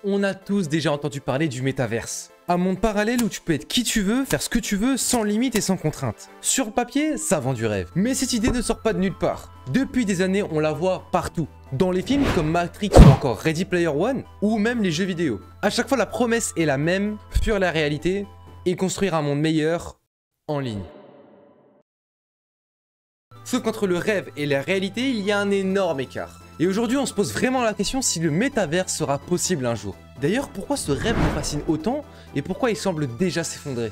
on a tous déjà entendu parler du métaverse. Un monde parallèle où tu peux être qui tu veux, faire ce que tu veux, sans limite et sans contrainte. Sur le papier, ça vend du rêve. Mais cette idée ne sort pas de nulle part. Depuis des années, on la voit partout. Dans les films comme Matrix ou encore Ready Player One, ou même les jeux vidéo. À chaque fois, la promesse est la même, fuir la réalité et construire un monde meilleur en ligne. Sauf qu'entre le rêve et la réalité, il y a un énorme écart. Et aujourd'hui, on se pose vraiment la question si le métaverse sera possible un jour. D'ailleurs, pourquoi ce rêve me fascine autant et pourquoi il semble déjà s'effondrer?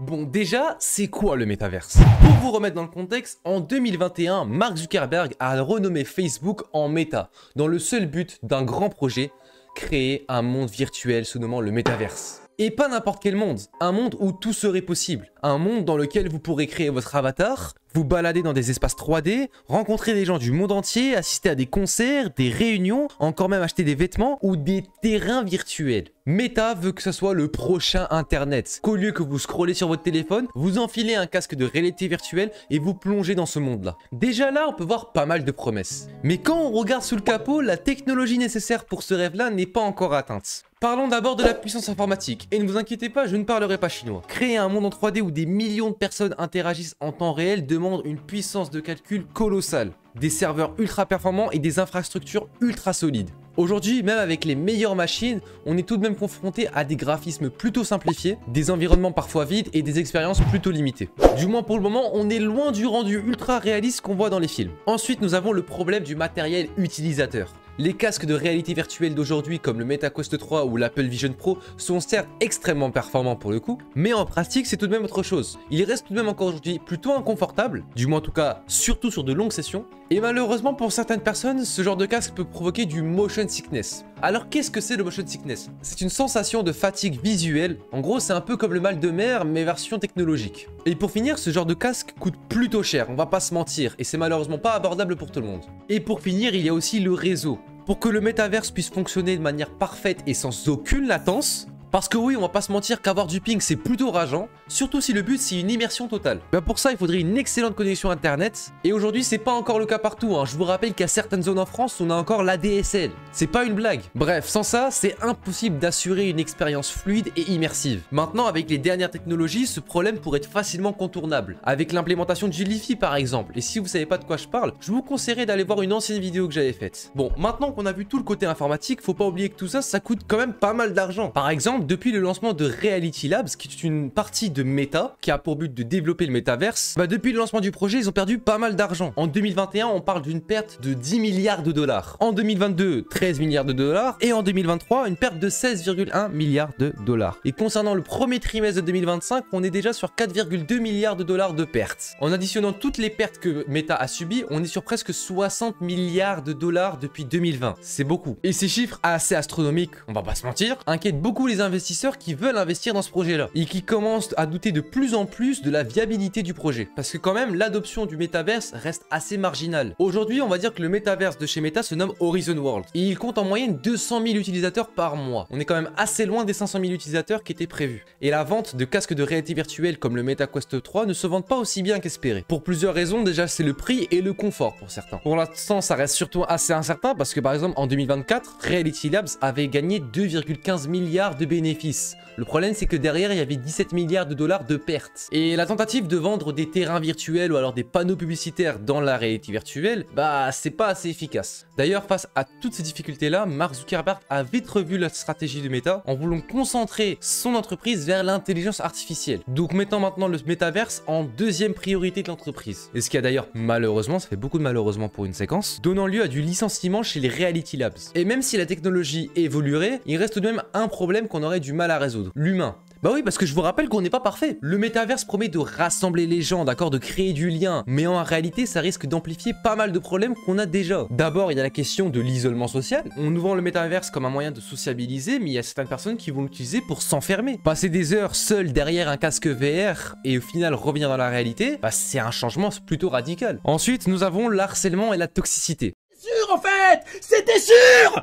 Bon, déjà, c'est quoi le métaverse? Pour vous remettre dans le contexte, en 2021, Mark Zuckerberg a renommé Facebook en Meta, dans le seul but d'un grand projet, créer un monde virtuel sous nommant le métaverse. Et pas n'importe quel monde, un monde où tout serait possible. Un monde dans lequel vous pourrez créer votre avatar, vous balader dans des espaces 3D, rencontrer des gens du monde entier, assister à des concerts, des réunions, encore même acheter des vêtements ou des terrains virtuels. Meta veut que ce soit le prochain internet, qu'au lieu que vous scrollez sur votre téléphone, vous enfilez un casque de réalité virtuelle et vous plongez dans ce monde-là. Déjà là, on peut voir pas mal de promesses. Mais quand on regarde sous le capot, la technologie nécessaire pour ce rêve-là n'est pas encore atteinte. Parlons d'abord de la puissance informatique, et ne vous inquiétez pas, je ne parlerai pas chinois. Créer un monde en 3D où des millions de personnes interagissent en temps réel demande une puissance de calcul colossale, des serveurs ultra performants et des infrastructures ultra solides. Aujourd'hui, même avec les meilleures machines, on est tout de même confronté à des graphismes plutôt simplifiés, des environnements parfois vides et des expériences plutôt limitées. Du moins pour le moment, on est loin du rendu ultra réaliste qu'on voit dans les films. Ensuite, nous avons le problème du matériel utilisateur. Les casques de réalité virtuelle d'aujourd'hui comme le MetaQuest 3 ou l'Apple Vision Pro sont certes extrêmement performants pour le coup, mais en pratique c'est tout de même autre chose. Ils restent tout de même encore aujourd'hui plutôt inconfortables, du moins en tout cas surtout sur de longues sessions, et malheureusement pour certaines personnes, ce genre de casque peut provoquer du motion sickness. Alors qu'est-ce que c'est le motion sickness? C'est une sensation de fatigue visuelle, en gros c'est un peu comme le mal de mer mais version technologique. Et pour finir, ce genre de casque coûte plutôt cher, on va pas se mentir, et c'est malheureusement pas abordable pour tout le monde. Et pour finir, il y a aussi le réseau. Pour que le métaverse puisse fonctionner de manière parfaite et sans aucune latence, parce que oui, on va pas se mentir qu'avoir du ping c'est plutôt rageant, surtout si le but c'est une immersion totale. Ben pour ça il faudrait une excellente connexion internet, et aujourd'hui c'est pas encore le cas partout, hein. Je vous rappelle qu'à certaines zones en France on a encore l'ADSL, c'est pas une blague. Bref, sans ça c'est impossible d'assurer une expérience fluide et immersive. Maintenant avec les dernières technologies, ce problème pourrait être facilement contournable, avec l'implémentation du Li-Fi par exemple, et si vous savez pas de quoi je parle, je vous conseillerais d'aller voir une ancienne vidéo que j'avais faite. Bon, maintenant qu'on a vu tout le côté informatique, faut pas oublier que tout ça, ça coûte quand même pas mal d'argent. Par exemple, depuis le lancement de Reality Labs, qui est une partie de Meta, qui a pour but de développer le métaverse, depuis le lancement du projet, ils ont perdu pas mal d'argent. En 2021, on parle d'une perte de 10 milliards de dollars. En 2022, 13 milliards de dollars. Et en 2023, une perte de 16,1 milliards de dollars. Et concernant le premier trimestre de 2025, on est déjà sur 4,2 milliards de dollars de pertes. En additionnant toutes les pertes que Meta a subies, on est sur presque 60 milliards de dollars depuis 2020. C'est beaucoup. Et ces chiffres assez astronomiques, on va pas se mentir, inquiètent beaucoup les investisseurs qui veulent investir dans ce projet-là et qui commencent à douter de plus en plus de la viabilité du projet. Parce que quand même, l'adoption du métaverse reste assez marginale. Aujourd'hui, on va dire que le métaverse de chez Meta se nomme Horizon World et il compte en moyenne 200 000 utilisateurs par mois. On est quand même assez loin des 500 000 utilisateurs qui étaient prévus. Et la vente de casques de réalité virtuelle comme le MetaQuest 3 ne se vendent pas aussi bien qu'espéré. Pour plusieurs raisons, déjà c'est le prix et le confort pour certains. Pour l'instant, ça reste surtout assez incertain parce que par exemple en 2024, Reality Labs avait gagné 2,15 milliards de bénéfices. Le problème c'est que derrière il y avait 17 milliards de dollars de pertes. Et la tentative de vendre des terrains virtuels ou alors des panneaux publicitaires dans la réalité virtuelle, c'est pas assez efficace. D'ailleurs face à toutes ces difficultés là, Mark Zuckerberg a vite revu la stratégie de Meta en voulant concentrer son entreprise vers l'intelligence artificielle. Donc mettant maintenant le métaverse en deuxième priorité de l'entreprise. Et ce qui a d'ailleurs malheureusement, ça fait beaucoup de malheureusement pour une séquence, donnant lieu à du licenciement chez les Reality Labs. Et même si la technologie évoluerait, il reste tout de même un problème qu'on aurait du mal à résoudre. L'humain. Bah oui, parce que je vous rappelle qu'on n'est pas parfait. Le métaverse promet de rassembler les gens, d'accord, de créer du lien. Mais en réalité, ça risque d'amplifier pas mal de problèmes qu'on a déjà. D'abord, il y a la question de l'isolement social. On nous vend le métaverse comme un moyen de sociabiliser, mais il y a certaines personnes qui vont l'utiliser pour s'enfermer. Passer des heures seul derrière un casque VR et au final revenir dans la réalité, c'est un changement plutôt radical. Ensuite, nous avons l'harcèlement et la toxicité. Sûr en fait, c'était sûr.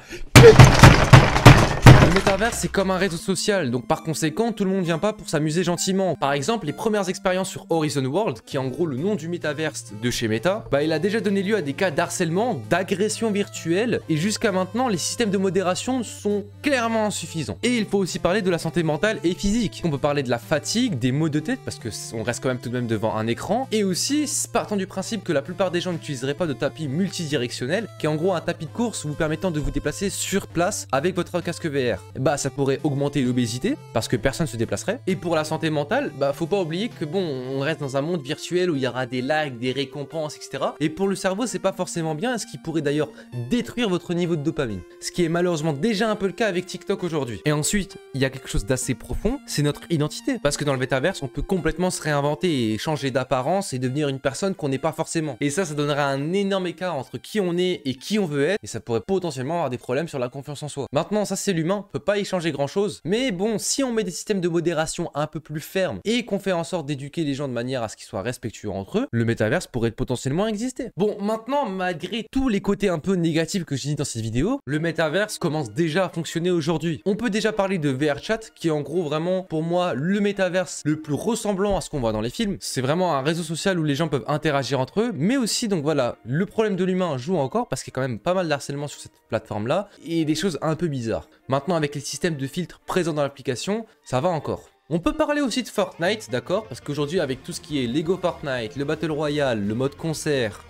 Le métaverse métaverse, c'est comme un réseau social, donc par conséquent, tout le monde vient pas pour s'amuser gentiment. Par exemple, les premières expériences sur Horizon World, qui est en gros le nom du métaverse de chez Meta, bah il a déjà donné lieu à des cas d'harcèlement, d'agression virtuelle, et jusqu'à maintenant, les systèmes de modération sont clairement insuffisants. Et il faut aussi parler de la santé mentale et physique. On peut parler de la fatigue, des maux de tête, parce que on reste quand même tout de même devant un écran, et aussi, partant du principe que la plupart des gens n'utiliseraient pas de tapis multidirectionnel, qui est en gros un tapis de course vous permettant de vous déplacer sur place avec votre casque VR. Bah ça pourrait augmenter l'obésité, parce que personne se déplacerait. Et pour la santé mentale, bah faut pas oublier que bon, on reste dans un monde virtuel où il y aura des likes, des récompenses, etc. Et pour le cerveau, c'est pas forcément bien, ce qui pourrait d'ailleurs détruire votre niveau de dopamine. Ce qui est malheureusement déjà un peu le cas avec TikTok aujourd'hui. Et ensuite, il y a quelque chose d'assez profond, c'est notre identité. Parce que dans le métaverse, on peut complètement se réinventer et changer d'apparence et devenir une personne qu'on n'est pas forcément. Et ça donnerait un énorme écart entre qui on est et qui on veut être, et ça pourrait potentiellement avoir des problèmes sur la confiance en soi. Maintenant, ça c'est l'humain, on peut pas y changer grand chose, mais bon, si on met des systèmes de modération un peu plus fermes et qu'on fait en sorte d'éduquer les gens de manière à ce qu'ils soient respectueux entre eux, le métaverse pourrait potentiellement exister. Bon, maintenant, malgré tous les côtés un peu négatifs que j'ai dit dans cette vidéo, le métaverse commence déjà à fonctionner aujourd'hui. On peut déjà parler de VRChat, qui est en gros vraiment, pour moi, le métaverse le plus ressemblant à ce qu'on voit dans les films. C'est vraiment un réseau social où les gens peuvent interagir entre eux, mais aussi, donc voilà, le problème de l'humain joue encore, parce qu'il y a quand même pas mal d'harcèlement sur cette plateforme-là, et des choses un peu bizarres. Maintenant, avec les systèmes de filtres présents dans l'application, ça va encore. On peut parler aussi de Fortnite, d'accord? Parce qu'aujourd'hui, avec tout ce qui est Lego Fortnite, le Battle Royale, le mode concert,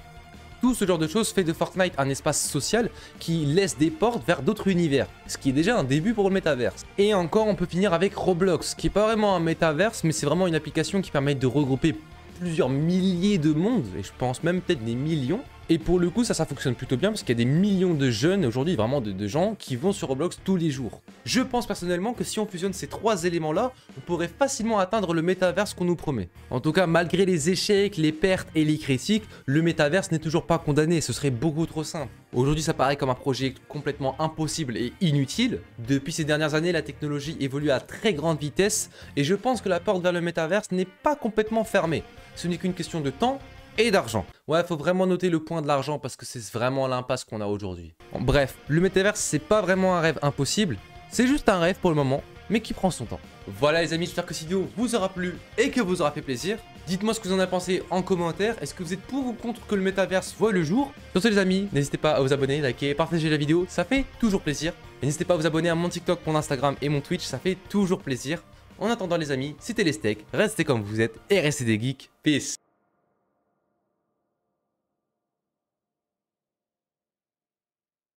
tout ce genre de choses fait de Fortnite un espace social qui laisse des portes vers d'autres univers, ce qui est déjà un début pour le métaverse. Et encore, on peut finir avec Roblox, qui est pas vraiment un métaverse, mais c'est vraiment une application qui permet de regrouper plusieurs milliers de mondes, et je pense même peut-être des millions. Et pour le coup, ça fonctionne plutôt bien parce qu'il y a des millions de jeunes aujourd'hui, vraiment de gens qui vont sur Roblox tous les jours. Je pense personnellement que si on fusionne ces trois éléments-là, on pourrait facilement atteindre le métaverse qu'on nous promet. En tout cas, malgré les échecs, les pertes et les critiques, le métaverse n'est toujours pas condamné, ce serait beaucoup trop simple. Aujourd'hui, ça paraît comme un projet complètement impossible et inutile. Depuis ces dernières années, la technologie évolue à très grande vitesse et je pense que la porte vers le métaverse n'est pas complètement fermée. Ce n'est qu'une question de temps et d'argent. Ouais, faut vraiment noter le point de l'argent parce que c'est vraiment l'impasse qu'on a aujourd'hui. Bon, bref, le métaverse, c'est pas vraiment un rêve impossible, c'est juste un rêve pour le moment, mais qui prend son temps. Voilà les amis, j'espère que cette vidéo vous aura plu et que vous aura fait plaisir. Dites-moi ce que vous en avez pensé en commentaire. Est-ce que vous êtes pour ou contre que le métaverse voie le jour? Sur ce les amis, n'hésitez pas à vous abonner, liker, partager la vidéo, ça fait toujours plaisir. Et n'hésitez pas à vous abonner à mon TikTok, mon Instagram et mon Twitch, ça fait toujours plaisir. En attendant les amis, c'était les steaks, restez comme vous êtes et restez des geeks. Peace.